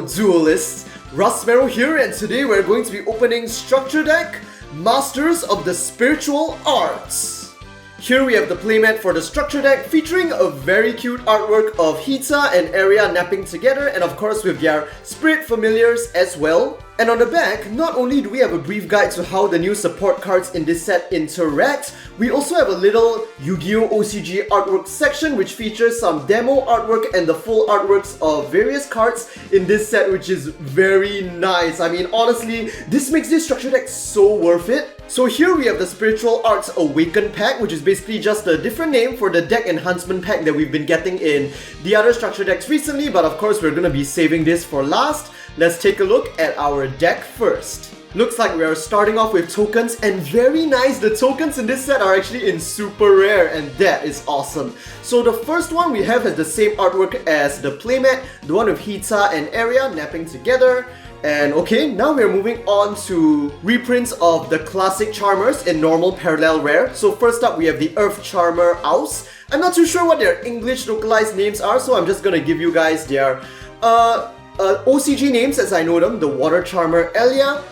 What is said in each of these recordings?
Hello duelists, Rasmero here, and today we're going to be opening Structure Deck Masters of the Spiritual Arts. Here we have the playmat for the Structure Deck featuring a very cute artwork of Hiita and Eria napping together, and of course with their Spirit Familiars as well. And on the back, not only do we have a brief guide to how the new support cards in this set interact, we also have a little Yugioh OCG artwork section which features some demo artwork and the full artworks of various cards in this set, which is very nice. I mean, honestly, this makes this structure deck so worth it. So here we have the Spiritual Arts Awaken pack, which is basically just a different name for the deck enhancement pack that we've been getting in the other structure decks recently, but of course we're gonna be saving this for last. Let's take a look at our deck first. Looks like we are starting off with tokens, and very nice, the tokens in this set are actually in super rare, and that is awesome. So the first one we have has the same artwork as the playmat, the one with Hiita and Eria napping together. And okay, now we're moving on to reprints of the classic Charmers in normal parallel rare. So first up we have the Earth Charmer Aussa. I'm not too sure what their English localized names are, so I'm just gonna give you guys their OCG names as I know them. The Water Charmer Eria,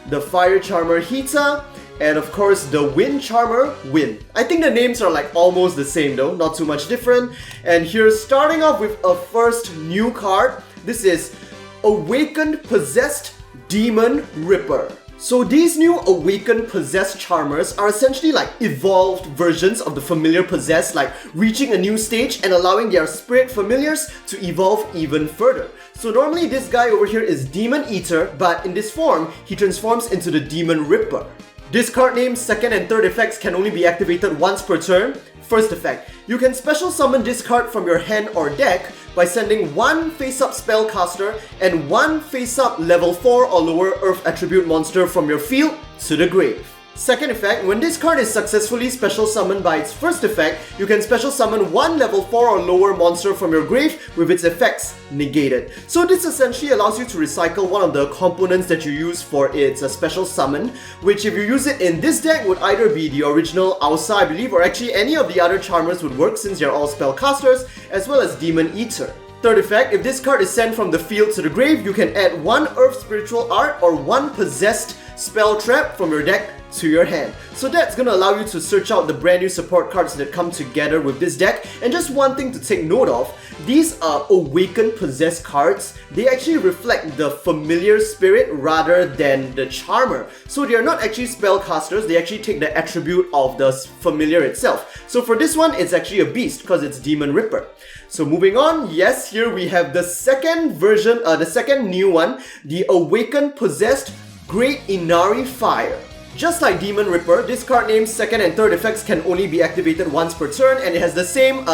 the Fire Charmer Hiita, and of course the Wind Charmer Wynn. I think the names are like almost the same though, not too much different. And here, starting off with a first new card, this is Awakened Possessed Demon Ripper. So these new Awakened Possessed Charmers are essentially like evolved versions of the familiar Possessed, like reaching a new stage and allowing their Spirit Familiars to evolve even further. So normally this guy over here is Demon Eater, but in this form, he transforms into the Demon Ripper. This card name's second and third effects can only be activated once per turn. First effect, you can special summon this card from your hand or deck by sending one face-up spellcaster and one face-up level 4 or lower Earth attribute monster from your field to the grave. Second effect, when this card is successfully special summoned by its first effect, you can special summon one level 4 or lower monster from your grave with its effects negated. So this essentially allows you to recycle one of the components that you use for its special summon, which if you use it in this deck would either be the original Aussa, I believe, or actually any of the other Charmers would work since they're all spellcasters, as well as Demon Eater. Third effect, if this card is sent from the field to the grave, you can add one Earth Spiritual Art or one Possessed Spell Trap from your deck to your hand. So that's gonna allow you to search out the brand new support cards that come together with this deck. And just one thing to take note of, these Awakened Possessed cards, they actually reflect the familiar spirit rather than the charmer. So they are not actually spellcasters, they actually take the attribute of the familiar itself. So for this one, it's actually a beast because it's Demon Ripper. So moving on, yes, here we have the second version, the second new one, the Awakened Possessed Great Inari Fire. Just like Demon Ripper, this card name's second and third effects can only be activated once per turn, and it has the same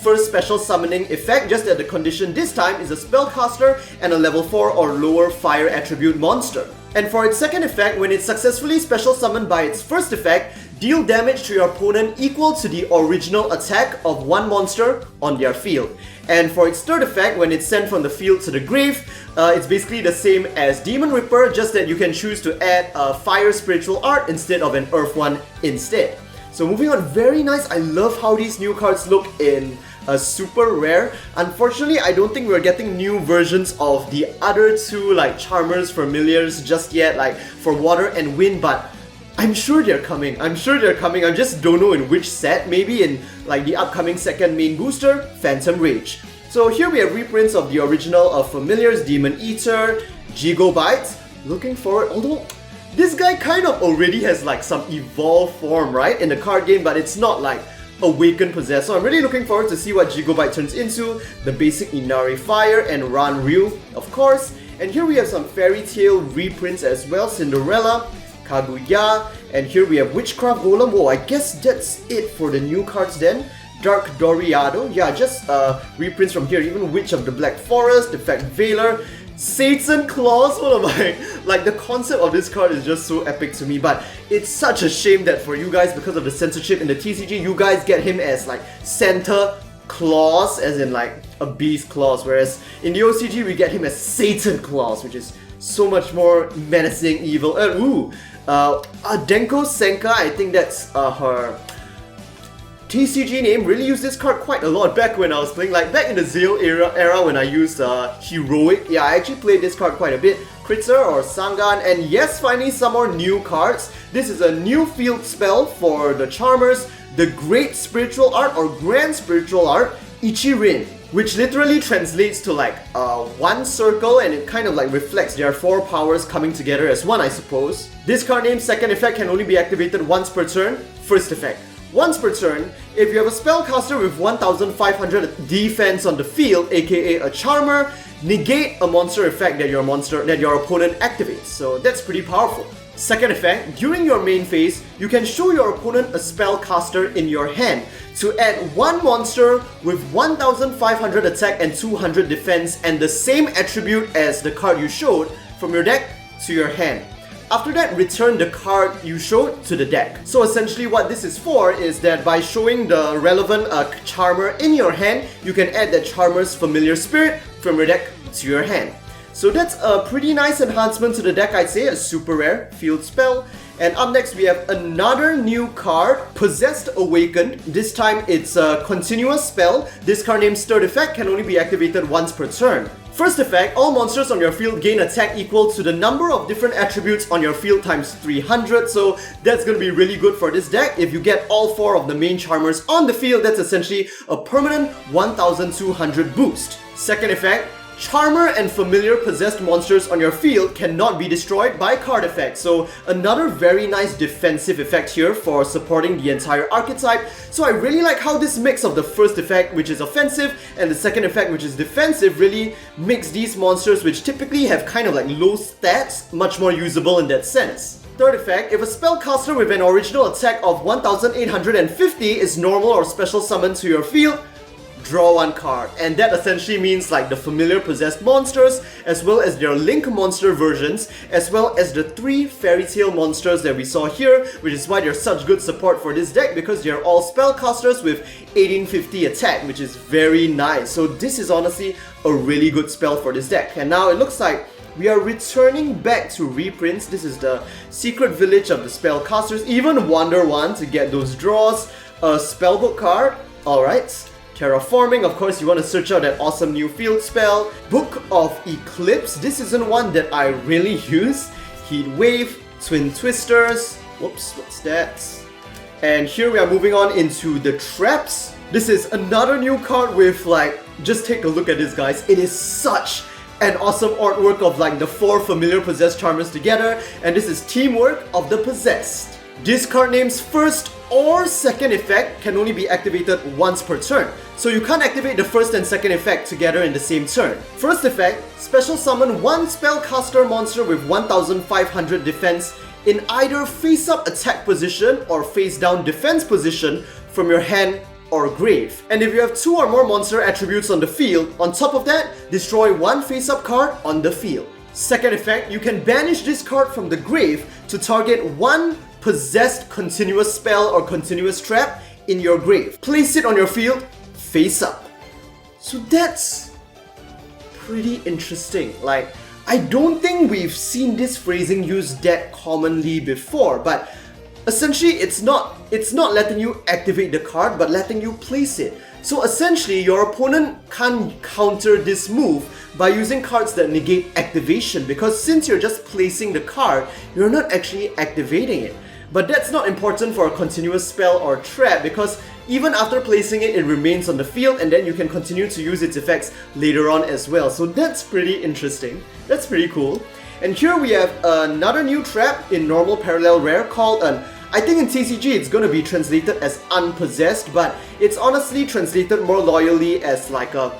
first special summoning effect, just that the condition this time is a spellcaster and a level 4 or lower fire attribute monster. And for its second effect, when it's successfully special summoned by its first effect, deal damage to your opponent equal to the original attack of one monster on their field. And for its third effect, when it's sent from the field to the grave, it's basically the same as Demon Ripper, just that you can choose to add a Fire Spiritual Art instead of an Earth one instead. So moving on, very nice. I love how these new cards look in super rare. Unfortunately, I don't think we're getting new versions of the other two like Charmers Familiars just yet, like for Water and Wind, but I'm sure they're coming. I just don't know in which set. Maybe in like the upcoming second main booster, Phantom Rage. So here we have reprints of the original of Familiars, Demon Eater, Yugioh. Looking forward, although this guy kind of already has like some evolved form, right, in the card game, but it's not like Awakened Possessed. So I'm really looking forward to see what Yugioh turns into, the basic Inari Fire and Ran Ryu, of course. And here we have some Fairy Tail reprints as well, Cinderella, Kaguya, and here we have Witchcraft Golem. Whoa, I guess that's it for the new cards then. Dark Doriado, yeah, just reprints from here, even Witch of the Black Forest, Defect Veiler, Satan Claws. What am I? Like, the concept of this card is just so epic to me, but it's such a shame that for you guys, because of the censorship in the TCG, you guys get him as like Santa Claus, as in like a beast claws, whereas in the OCG we get him as Satan Claus, which is so much more menacing, evil. Denko Senka, I think that's her TCG name, really used this card quite a lot back when I was playing, like back in the Zeal era when I used Heroic. Yeah, I actually played this card quite a bit. Kritzer or Sangan, and yes, finally some more new cards. This is a new field spell for the Charmers, the Great Spiritual Art or Grand Spiritual Art, Ichirin, which literally translates to like one circle, and it kind of like reflects their 4 powers coming together as one, I suppose. This card name's second effect can only be activated once per turn. First effect, once per turn, if you have a spellcaster with 1500 defense on the field, aka a Charmer, negate a monster effect that your opponent activates. So that's pretty powerful. Second effect, during your main phase, you can show your opponent a spellcaster in your hand to add one monster with 1500 attack and 200 defense and the same attribute as the card you showed from your deck to your hand. After that, return the card you showed to the deck. So essentially what this is for is that by showing the relevant Charmer in your hand, you can add that Charmer's Familiar Spirit from your deck to your hand. So that's a pretty nice enhancement to the deck, I'd say, a super rare field spell. And up next we have another new card, Possessed Awakened. This time it's a continuous spell. This card named third effect can only be activated once per turn. First effect, all monsters on your field gain attack equal to the number of different attributes on your field times 300, so that's gonna be really good for this deck. If you get all 4 of the main Charmers on the field, that's essentially a permanent 1200 boost. Second effect, Charmer and familiar possessed monsters on your field cannot be destroyed by card effects. So another very nice defensive effect here for supporting the entire archetype. So I really like how this mix of the first effect, which is offensive, and the second effect, which is defensive, really makes these monsters, which typically have kind of like low stats, much more usable in that sense. Third effect, if a spellcaster with an original attack of 1850 is normal or special summoned to your field, draw one card. And that essentially means like the familiar possessed monsters, as well as their Link monster versions, as well as the 3 fairy tale monsters that we saw here, which is why they're such good support for this deck, because they're all spellcasters with 1850 attack, which is very nice. So this is honestly a really good spell for this deck. And now it looks like we are returning back to reprints. This is the secret village of the spellcasters. Even Wander 1 to get those draws. A spellbook card, alright. Terraforming, of course, you want to search out that awesome new field spell. Book of Eclipse, this isn't one that I really use. Heat Wave, Twin Twisters, whoops, what's that? And here we are moving on into the Traps. This is another new card with like, just take a look at this, guys. It is such an awesome artwork of like the 4 familiar possessed Charmers together, and this is Teamwork of the Possessed. This card name's first or second effect can only be activated once per turn, so you can't activate the first and second effect together in the same turn. First effect, special summon one spellcaster monster with 1500 defense in either face-up attack position or face-down defense position from your hand or grave. And if you have 2 or more monster attributes on the field, on top of that, destroy one face-up card on the field. Second effect, you can banish this card from the grave to target one possessed continuous spell or continuous trap in your grave. Place it on your field, face up. So that's pretty interesting. Like, I don't think we've seen this phrasing used that commonly before, but essentially it's not letting you activate the card, but letting you place it. So essentially, your opponent can't counter this move by using cards that negate activation, because since you're just placing the card, you're not actually activating it. But that's not important for a continuous spell or trap, because even after placing it, it remains on the field and then you can continue to use its effects later on as well. So that's pretty interesting. That's pretty cool. And here we have another new trap in normal parallel rare called an, I think in TCG it's going to be translated as Unpossessed, but it's honestly translated more loyally as like a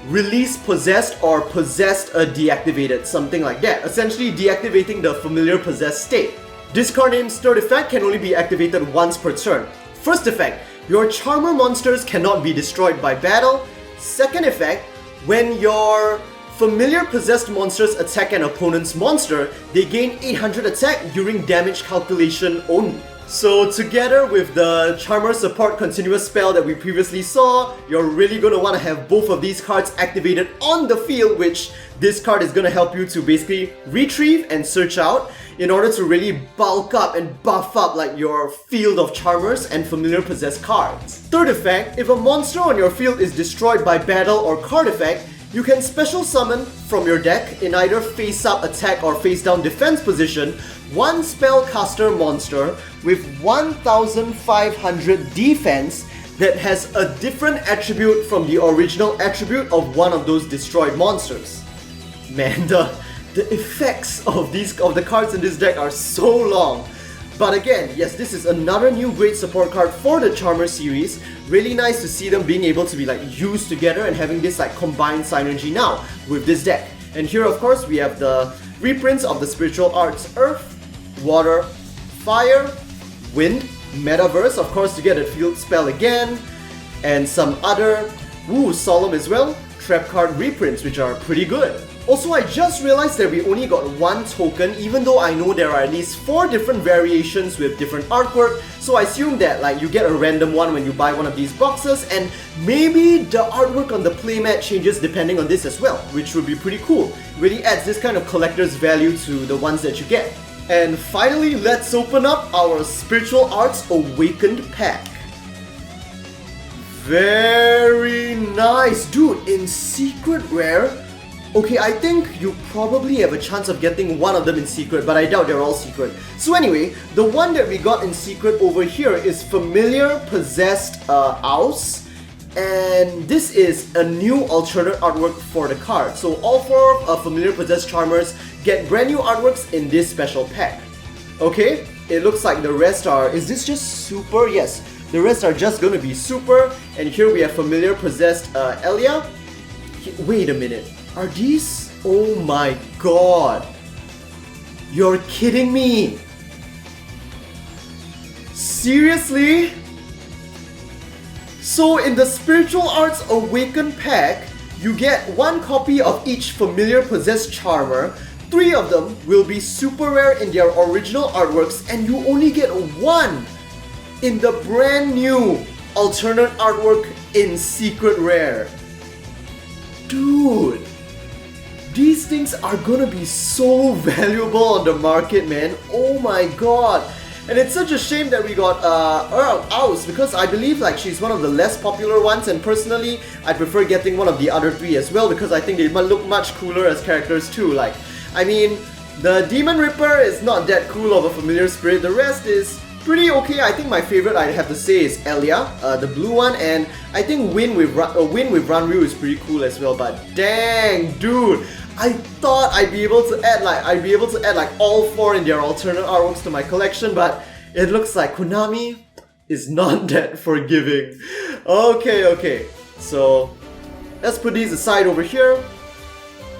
Release Possessed or Possessed Deactivated, something like that. Essentially deactivating the familiar possessed state. This card name's third effect can only be activated once per turn. First effect, your Charmer monsters cannot be destroyed by battle. Second effect, when your familiar possessed monsters attack an opponent's monster, they gain 800 attack during damage calculation only. So together with the Charmer support continuous spell that we previously saw, you're really going to want to have both of these cards activated on the field, which this card is going to help you to basically retrieve and search out in order to really bulk up and buff up like your field of Charmers and familiar possessed cards. Third effect, if a monster on your field is destroyed by battle or card effect, you can special summon from your deck in either face-up attack or face-down defense position one spellcaster monster with 1500 defense that has a different attribute from the original attribute of one of those destroyed monsters. Man, the effects of the cards in this deck are so long. But again, yes, this is another new great support card for the Charmer series. Really nice to see them being able to be like used together and having this like combined synergy now with this deck. And here of course we have the reprints of the spiritual arts Earth, Water, Fire, Wind, Metaverse of course to get a field spell again, and some other solemn as well, trap card reprints which are pretty good. Also, I just realized that we only got one token, even though I know there are at least 4 different variations with different artwork, so I assume that like you get a random one when you buy one of these boxes, and maybe the artwork on the playmat changes depending on this as well, which would be pretty cool. Really adds this kind of collector's value to the ones that you get. And finally, let's open up our Spiritual Arts Awakened pack. Very nice! Dude, in Secret Rare, okay, I think you probably have a chance of getting one of them in secret, but I doubt they're all secret. So anyway, the one that we got in secret over here is Familiar Possessed Aussa, and this is a new alternate artwork for the card. So all 4 Familiar Possessed Charmers get brand new artworks in this special pack. Okay, it looks like the rest are... Is this just super? Yes, the rest are just gonna be super, and here we have Familiar Possessed Eria. Wait a minute. Are these? Oh my god! You're kidding me! Seriously? So in the Spiritual Arts Awakened pack, you get 1 copy of each Familiar Possessed Charmer. 3 of them will be super rare in their original artworks, and you only get 1 in the brand new alternate artwork in Secret Rare. Dude! These things are gonna be so valuable on the market, man. Oh my god. And it's such a shame that we got Aussa, because I believe like she's one of the less popular ones, and personally I prefer getting one of the other 3 as well, because I think they might look much cooler as characters too. Like, I mean, the Demon Ripper is not that cool of a familiar spirit. The rest is pretty okay. I think my favorite I'd have to say is Eria, the blue one, and I think Wynn with Ranryu is pretty cool as well. But dang, dude, I thought I'd be able to add like all 4 in their alternate artworks to my collection, but it looks like Konami is not that forgiving. Okay, so let's put these aside over here.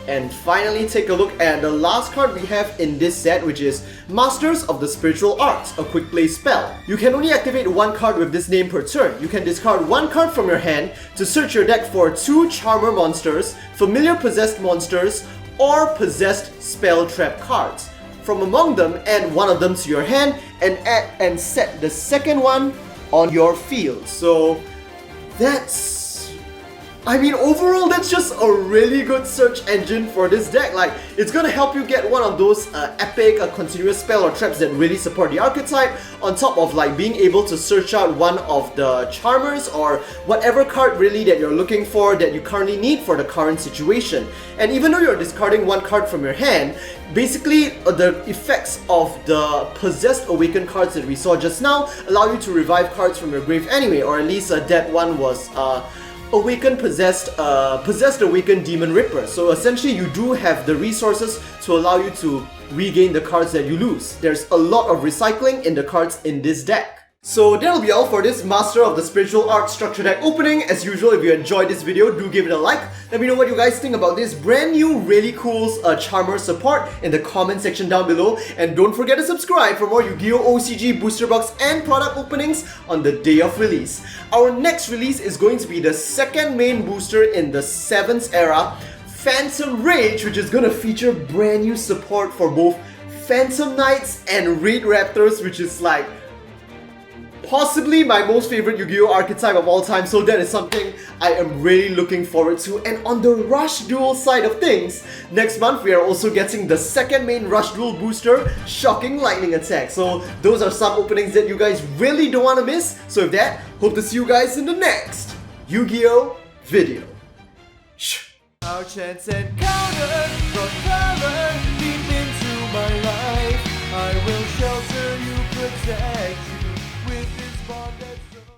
And finally take a look at the last card we have in this set, which is Masters of the Spiritual Arts, a quick play spell. You can only activate 1 card with this name per turn. You can discard 1 card from your hand to search your deck for 2 Charmer monsters, Familiar Possessed monsters, or Possessed Spell Trap cards. From among them, add 1 of them to your hand and set the second one on your field. So that's... I mean, overall, that's just a really good search engine for this deck. Like, it's gonna help you get one of those epic continuous spell or traps that really support the archetype, on top of like being able to search out one of the Charmers or whatever card really that you're looking for that you currently need for the current situation. And even though you're discarding 1 card from your hand, basically the effects of the Possessed Awakened cards that we saw just now allow you to revive cards from your grave anyway, or at least that one was Possessed Awakened Demon Ripper. So essentially you do have the resources to allow you to regain the cards that you lose. There's a lot of recycling in the cards in this deck. So that'll be all for this Master of the Spiritual Arts Structure Deck opening. As usual, if you enjoyed this video, do give it a like. Let me know what you guys think about this brand new, really cool Charmer support in the comment section down below. And don't forget to subscribe for more Yugioh OCG booster box and product openings on the day of release. Our next release is going to be the second main booster in the 7th era, Phantom Rage, which is going to feature brand new support for both Phantom Knights and Raid Raptors, which is like... possibly my most favorite Yu-Gi-Oh archetype of all time, so that is something I am really looking forward to. And on the Rush Duel side of things, next month we are also getting the second main Rush Duel booster, Shocking Lightning Attack. So those are some openings that you guys really don't want to miss. So with that, hope to see you guys in the next Yu-Gi-Oh video. Our chance encounter.